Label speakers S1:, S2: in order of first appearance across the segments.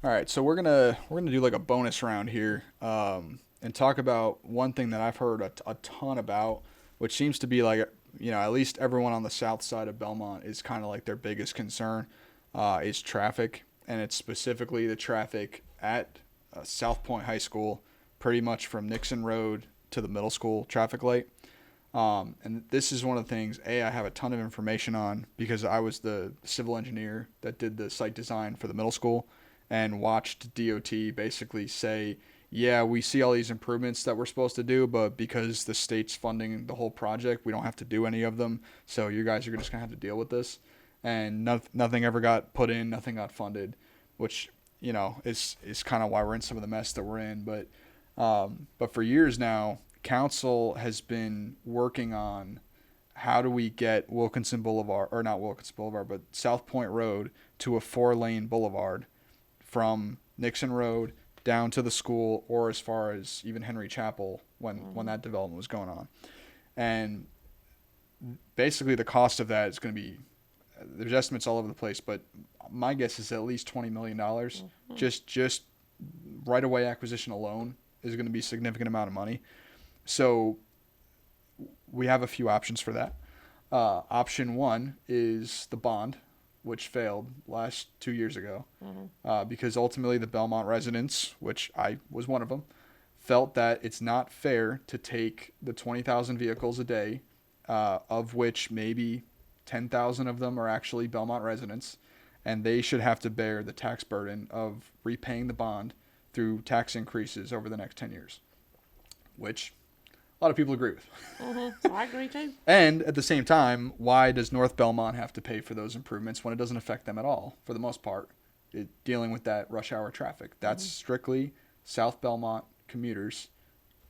S1: All right, so we're gonna do like a bonus round here, and talk about one thing that I've heard a ton about, which seems to be like at least everyone on the south side of Belmont is kind of like their biggest concern, is traffic, and it's specifically the traffic at South Point High School, pretty much from Nixon Road to the middle school traffic light. And this is one of the things I have a ton of information on because I was the civil engineer that did the site design for the middle school and watched DOT basically say, yeah, we see all these improvements that we're supposed to do, but because the state's funding the whole project, we don't have to do any of them. So you guys are just going to have to deal with this. And nothing ever got put in, nothing got funded, which, is kind of why we're in some of the mess that we're in. But for years now, council has been working on how do we get Wilkinson Boulevard, or not Wilkinson Boulevard, but South Point Road to a 4-lane boulevard from Nixon Road down to the school, or as far as even Henry Chapel when that development was going on. And basically the cost of that is going to be, there's estimates all over the place, but my guess is at least $20 million. Just right away acquisition alone is going to be a significant amount of money. So we have a few options for that. Option one is the bond, which failed last 2 years ago, because ultimately the Belmont residents, which I was one of them, felt that it's not fair to take the 20,000 vehicles a day, of which maybe 10,000 of them are actually Belmont residents, and they should have to bear the tax burden of repaying the bond through tax increases over the next 10 years, which a lot of people agree with.
S2: I agree too.
S1: And at the same time, why does North Belmont have to pay for those improvements when it doesn't affect them at all, for the most part, dealing with that rush hour traffic? That's strictly South Belmont commuters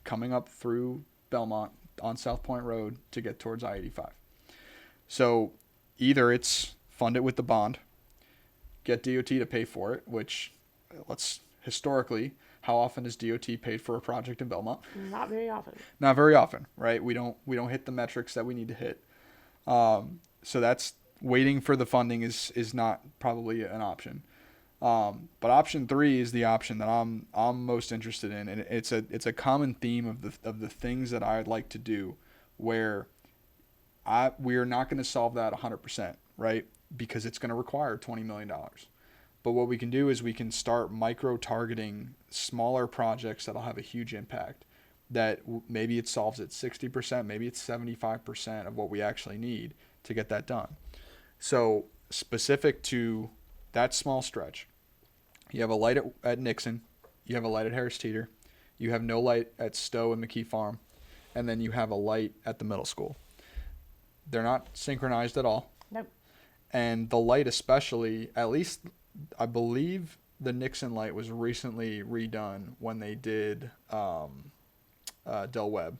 S1: coming up through Belmont on South Point Road to get towards I-85. So either it's fund it with the bond, get DOT to pay for it, which historically, how often has DOT paid for a project in Belmont?
S2: Not very often.
S1: Not very often, right? We don't hit the metrics that we need to hit. So that's waiting for the funding is not probably an option. But option three is the option that I'm most interested in, and it's a common theme of the things that I'd like to do, where we are not going to solve that 100%, right? Because it's going to require $20 million. But what we can do is we can start micro-targeting smaller projects that'll have a huge impact, that maybe it solves at 60%, maybe it's 75% of what we actually need to get that done. So specific to that small stretch, you have a light at Nixon, you have a light at Harris Teeter, you have no light at Stowe and McKee Farm, and then you have a light at the middle school. They're not synchronized at all.
S2: Nope.
S1: And the light especially, at least I believe the Nixon light was recently redone when they did Del Webb.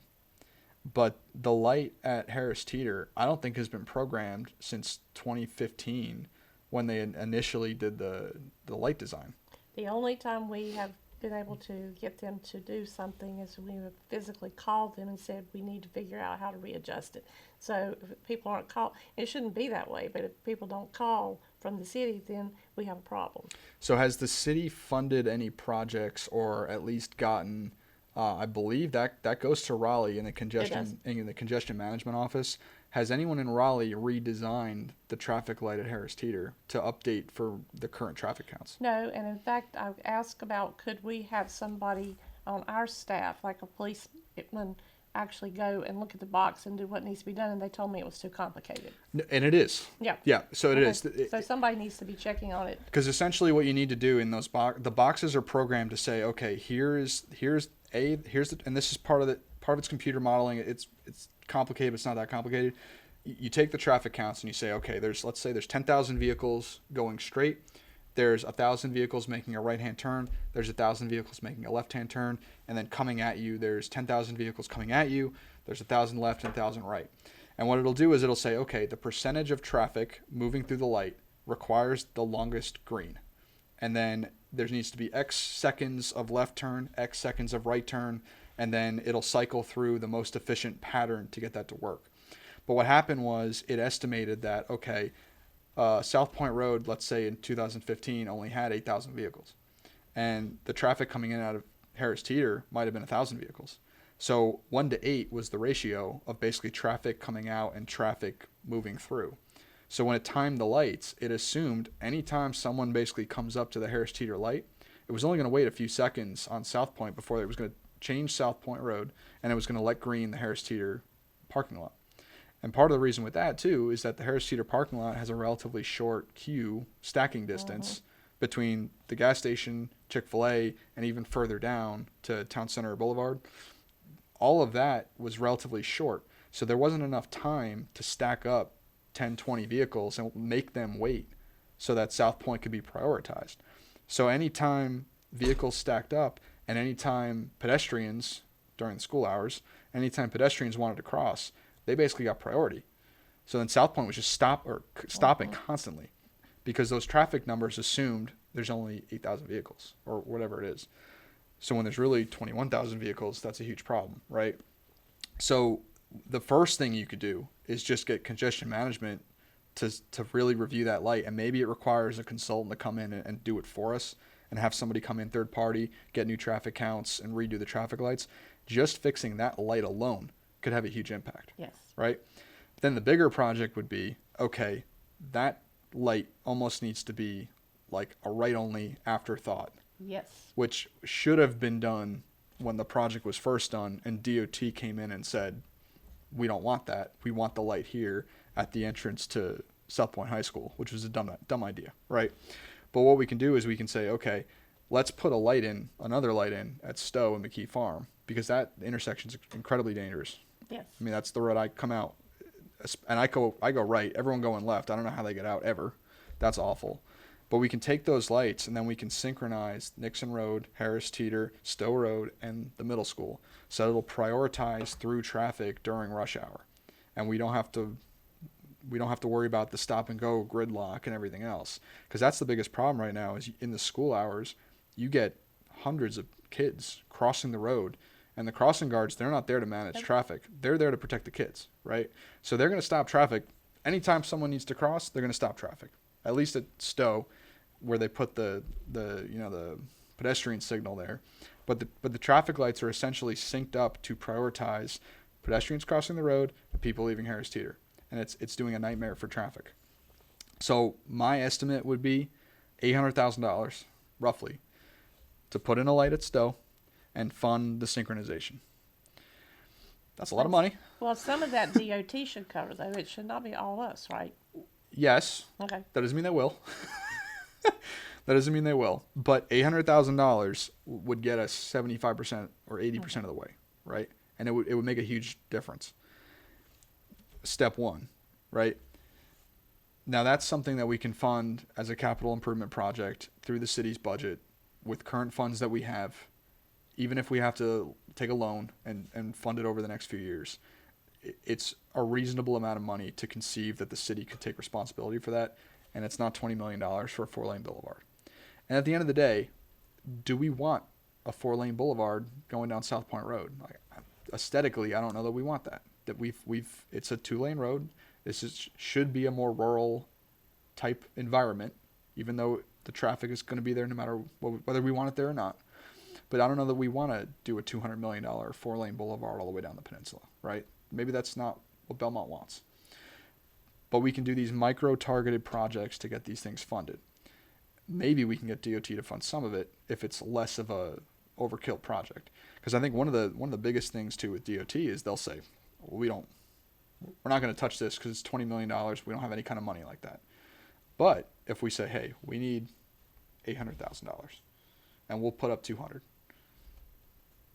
S1: But the light at Harris Teeter, I don't think has been programmed since 2015 when they initially did the light design.
S2: The only time we have been able to get them to do something is we have physically called them and said we need to figure out how to readjust it. So if people aren't called, it shouldn't be that way, but if people don't call from the city, then we have a problem.
S1: So has the city funded any projects, or at least gotten, I believe that goes to Raleigh in the congestion management office. Has anyone in Raleigh redesigned the traffic light at Harris Teeter to update for the current traffic counts?
S2: No, and in fact, I asked about could we have somebody on our staff, like a policeman, actually go and look at the box and do what needs to be done, and they told me it was too complicated.
S1: And it is.
S2: Yeah.
S1: Yeah, so it is.
S2: So somebody needs to be checking on it.
S1: Because essentially what you need to do in those the boxes are programmed to say, okay, here's and this is part of its computer modeling. It's complicated, but it's not that complicated. You take the traffic counts and you say, okay, let's say there's 10,000 vehicles going straight. There's 1,000 vehicles making a right-hand turn. There's 1,000 vehicles making a left-hand turn. And then coming at you, there's 10,000 vehicles coming at you. There's 1,000 left and 1,000 right. And what it'll do is it'll say, okay, the percentage of traffic moving through the light requires the longest green. And then there needs to be X seconds of left turn, X seconds of right turn, and then it'll cycle through the most efficient pattern to get that to work. But what happened was it estimated that, okay, South Point Road, let's say in 2015, only had 8,000 vehicles. and the traffic coming in out of Harris Teeter might have been 1,000 vehicles. So 1 to 8 was the ratio of basically traffic coming out and traffic moving through. So when it timed the lights, it assumed anytime someone basically comes up to the Harris Teeter light, it was only going to wait a few seconds on South Point before it was going to change South Point Road, and it was going to let green the Harris Teeter parking lot. And part of the reason with that too is that the Harris Teeter parking lot has a relatively short queue stacking distance between the gas station, Chick-fil-A, and even further down to Town Center Boulevard. All of that was relatively short. So there wasn't enough time to stack up 10, 20 vehicles and make them wait so that South Point could be prioritized. So anytime vehicles stacked up and anytime pedestrians during the school hours, anytime pedestrians wanted to cross, they basically got priority. So then South Point was just stopping constantly because those traffic numbers assumed there's only 8,000 vehicles or whatever it is. So when there's really 21,000 vehicles, that's a huge problem, right? So the first thing you could do is just get congestion management to really review that light. And maybe it requires a consultant to come in and do it for us and have somebody come in third party, get new traffic counts and redo the traffic lights. Just fixing that light alone could have a huge impact.
S2: Yes.
S1: Right? Then the bigger project would be, okay, that light almost needs to be like a right-only afterthought.
S2: Yes.
S1: Which should have been done when the project was first done and DOT came in and said, we don't want that. We want the light here at the entrance to South Point High School, which was a dumb idea, right? But what we can do is we can say, okay, let's put another light in at Stowe and McKee Farm because that intersection is incredibly dangerous.
S2: Yes.
S1: I mean, that's the road I come out, and I go right. Everyone going left. I don't know how they get out ever. That's awful. But we can take those lights and then we can synchronize Nixon Road, Harris Teeter, Stowe Road, and the middle school. So it'll prioritize through traffic during rush hour. And we don't have to worry about the stop and go gridlock and everything else. Because that's the biggest problem right now is in the school hours, you get hundreds of kids crossing the road. And the crossing guards, they're not there to manage traffic. They're there to protect the kids, right? So they're going to stop traffic. Anytime someone needs to cross, they're going to stop traffic. At least at Stowe, where they put the pedestrian signal there, but the traffic lights are essentially synced up to prioritize pedestrians crossing the road and people leaving Harris Teeter, and it's doing a nightmare for traffic. So my estimate would be $800,000 roughly to put in a light at Stowe and fund the synchronization. That's a lot of money.
S2: Well, some of that DOT should cover though. It should not be all us, right?
S1: Yes.
S2: Okay.
S1: That doesn't mean they will. That doesn't mean they will. But $800,000 would get us 75% or 80% of the way, right? And it would make a huge difference. Step one, right? Now that's something that we can fund as a capital improvement project through the city's budget with current funds that we have, even if we have to take a loan and fund it over the next few years. It's a reasonable amount of money to conceive that the city could take responsibility for that, and it's not $20 million for a 4-lane boulevard. And at the end of the day, do we want a 4-lane boulevard going down South Point Road? Like, aesthetically, I don't know that we want that. That it's a 2-lane road. Should be a more rural type environment, even though the traffic is going to be there no matter whether we want it there or not. But I don't know that we want to do a $200 million 4-lane boulevard all the way down the peninsula, right? Maybe that's not what Belmont wants. But we can do these micro-targeted projects to get these things funded. Maybe we can get DOT to fund some of it if it's less of a overkill project. Because I think one of the biggest things too with DOT is they'll say, well, we're not going to touch this because it's $20 million. We don't have any kind of money like that. But if we say, hey, we need $800,000 and we'll put up 200,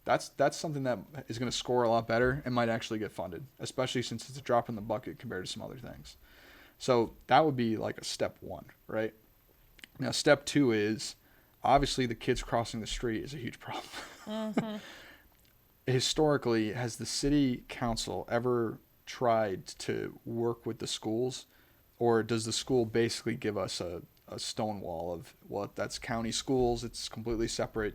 S1: that's something that is going to score a lot better and might actually get funded, especially since it's a drop in the bucket compared to some other things. So that would be like a step one, right? Now, step two is obviously the kids crossing the street is a huge problem. Mm-hmm. Historically, has the city council ever tried to work with the schools, or does the school basically give us a stone wall of, well, that's county schools, it's completely separate,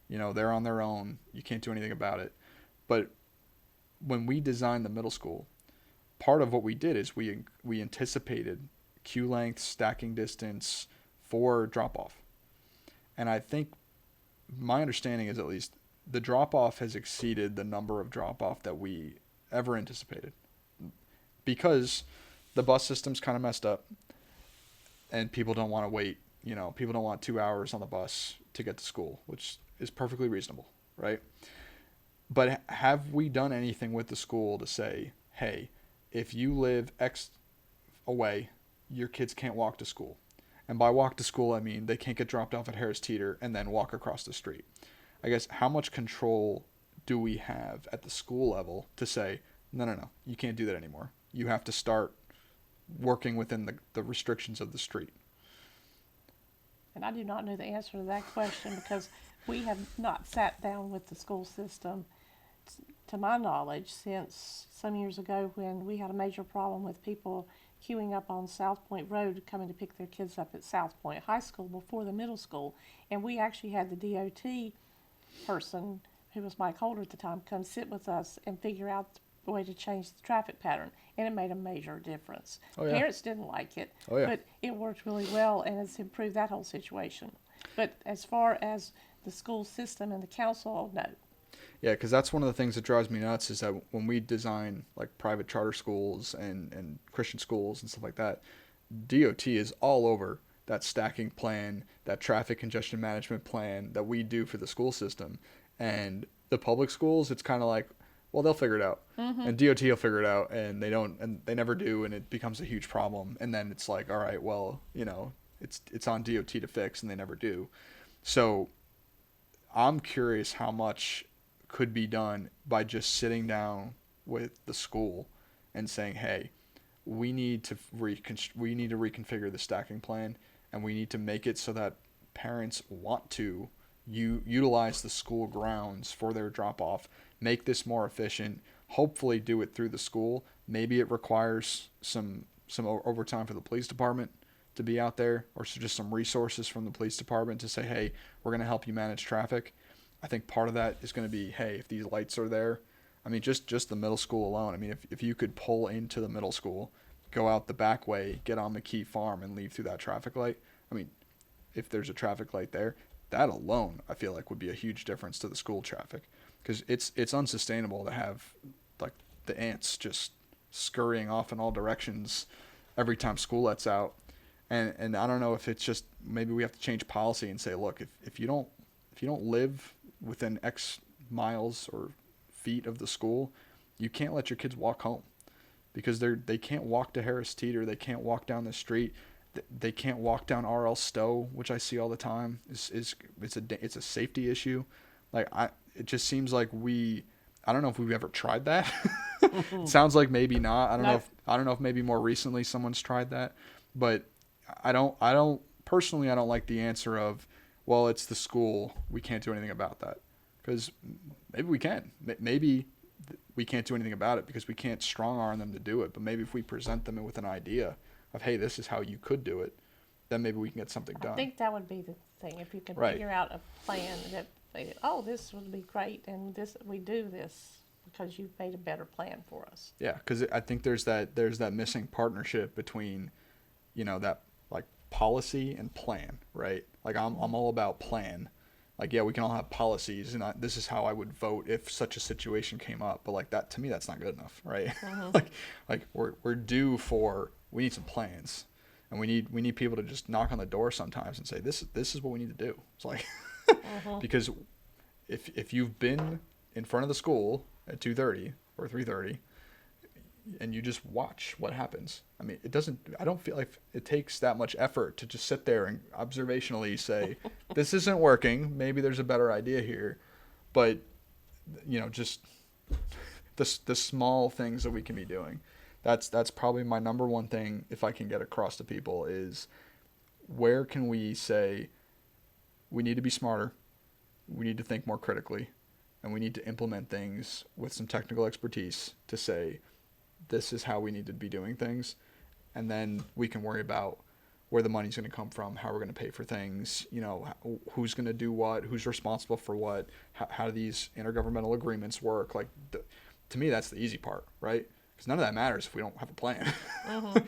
S1: they're on their own, you can't do anything about it? But when we designed the middle school, part of what we did is we anticipated queue length, stacking distance for drop-off. And I think my understanding is at least the drop off has exceeded the number of drop off that we ever anticipated because the bus system's kind of messed up and people don't want to wait. People don't want 2 hours on the bus to get to school, which is perfectly reasonable, right? But have we done anything with the school to say, hey, if you live X away, your kids can't walk to school? And by walk to school, I mean they can't get dropped off at Harris Teeter and then walk across the street. I guess how much control do we have at the school level to say, no, you can't do that anymore. You have to start working within the restrictions of the street.
S2: And I do not know the answer to that question because we have not sat down with the school system, to my knowledge, since some years ago when we had a major problem with people queuing up on South Point Road coming to pick their kids up at South Point High School before the middle school. And we actually had the DOT person, who was Mike Holder at the time, come sit with us and figure out the way to change the traffic pattern. And it made a major difference.
S1: Oh, yeah.
S2: Parents didn't like it,
S1: Oh, yeah.
S2: but it worked really well and it's improved that whole situation. But as far as the school system and the council, no.
S1: Yeah, because that's one of the things that drives me nuts is that when we design like private charter schools and Christian schools and stuff like that, DOT is all over that stacking plan, that traffic congestion management plan that we do for the school system. And the public schools, it's kind of like, well, they'll figure it out. Mm-hmm. And DOT will figure it out, and they don't, and they never do, and it becomes a huge problem. And then it's like, all right, well, it's on DOT to fix, and they never do. So I'm curious how much could be done by just sitting down with the school and saying, hey, we need to reconfigure the stacking plan, and we need to make it so that parents want to utilize the school grounds for their drop off, make this more efficient, hopefully do it through the school. Maybe it requires some overtime for the police department to be out there, or just some resources from the police department to say, hey, we're going to help you manage traffic. I think part of that is going to be, hey, if these lights are there, I mean, just the middle school alone. I mean, if you could pull into the middle school, go out the back way, get on McKee Farm, and leave through that traffic light. I mean, if there's a traffic light there, that alone, I feel like would be a huge difference to the school traffic, because it's unsustainable to have like the ants just scurrying off in all directions every time school lets out. And I don't know if it's just maybe we have to change policy and say, look, if you don't live within X miles or feet of the school, you can't let your kids walk home, because they can't walk to Harris Teeter, they can't walk down the street, they can't walk down R.L. Stowe, which I see all the time. It's a safety issue. Like it just seems like I don't know if we've ever tried that. It sounds like maybe not. I don't know if maybe more recently someone's tried that, but I don't personally, I don't like the answer of, well, it's the school, we can't do anything about that. Because maybe we can. Maybe we can't do anything about it because we can't strong arm them to do it. But maybe if we present them with an idea of, hey, this is how you could do it, then maybe we can get something done.
S2: I think that would be the thing. If you can
S1: Right.
S2: figure out a plan that, this would be great, and we do this because you've made a better plan for us.
S1: Yeah, because I think there's that missing partnership between, that like policy and plan, right? Like I'm all about plan. Like, yeah, we can all have policies, and this is how I would vote if such a situation came up. But like that, to me, that's not good enough, right? Mm-hmm. like we're due for, we need some plans, and we need people to just knock on the door sometimes and say, this is what we need to do. It's like mm-hmm. Because if you've been in front of the school at 2:30 or 3:30, and you just watch what happens. I mean, I don't feel like it takes that much effort to just sit there and observationally say, this isn't working, maybe there's a better idea here. But, just the small things that we can be doing. That's probably my number one thing, if I can get across to people, is where can we say we need to be smarter, we need to think more critically, and we need to implement things with some technical expertise to say, this is how we need to be doing things, and then we can worry about where the money's going to come from, how we're going to pay for things, who's going to do what, who's responsible for what, how do these intergovernmental agreements work. Like, to me, that's the easy part, right? Because none of that matters if we don't have a plan. Mm-hmm.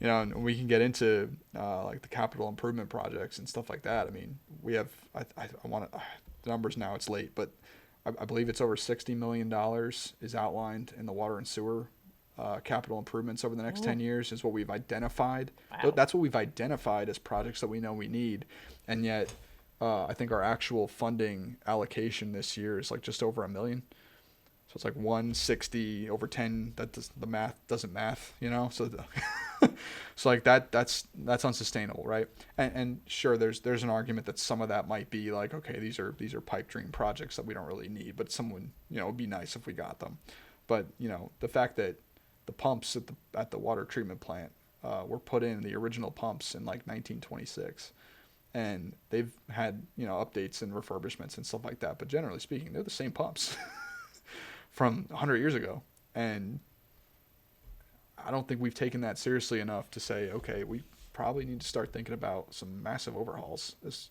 S1: And we can get into like the capital improvement projects and stuff like that. I mean, we have, the numbers now. It's late, but I believe it's over $60 million is outlined in the water and sewer capital improvements over the next 10 years is what we've identified.
S2: Wow.
S1: That's what we've identified as projects that we know we need. And yet, I think our actual funding allocation this year is like just over $1 million. So it's like 160 over 10. The math doesn't math, you know? So so like that's unsustainable, right? And sure, there's an argument that some of that might be like, okay, these are pipe dream projects that we don't really need, but someone, you know, it'd be nice if we got them. But, you know, the fact that the pumps at the water treatment plant were put in, the original pumps, in like 1926, and they've had, you know, updates and refurbishments and stuff like that, but generally speaking, they're the same pumps from 100 years ago. And I don't think we've taken that seriously enough to say, okay, we probably need to start thinking about some massive overhauls, because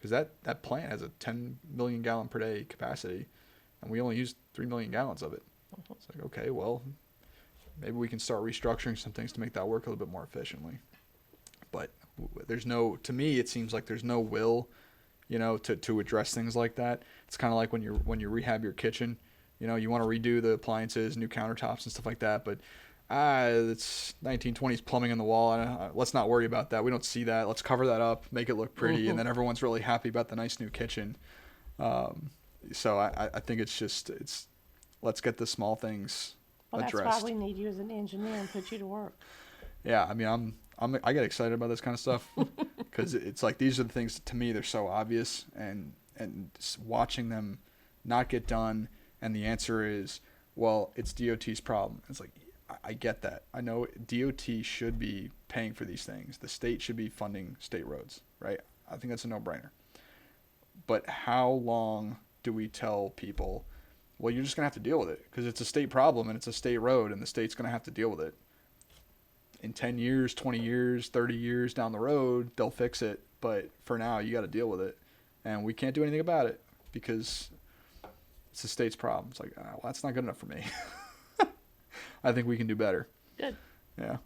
S1: that plant has a 10 million gallon per day capacity, and we only use 3 million gallons of it. It's like, okay, well, maybe we can start restructuring some things to make that work a little bit more efficiently. But to me, it seems like there's no will, you know, to address things like that. It's kind of like when you rehab your kitchen, you know, you want to redo the appliances, new countertops and stuff like that, but it's 1920s plumbing in the wall. Let's not worry about that. We don't see that. Let's cover that up, make it look pretty, and then everyone's really happy about the nice new kitchen. So I think it's let's get the small things addressed.
S2: That's why we need you as an engineer and put you to work.
S1: Yeah, I mean, I get excited about this kind of stuff because it's like these are the things to me, they're so obvious, and watching them not get done, and the answer is, well, it's DOT's problem. It's like, I get that. I know DOT should be paying for these things. The state should be funding state roads, right? I think that's a no-brainer. But how long do we tell people, well, you're just going to have to deal with it because it's a state problem and it's a state road and the state's going to have to deal with it. In 10 years, 20 years, 30 years down the road, they'll fix it. But for now, you got to deal with it. And we can't do anything about it because it's the state's problem. It's like, well, that's not good enough for me. I think we can do better.
S2: Good.
S1: Yeah.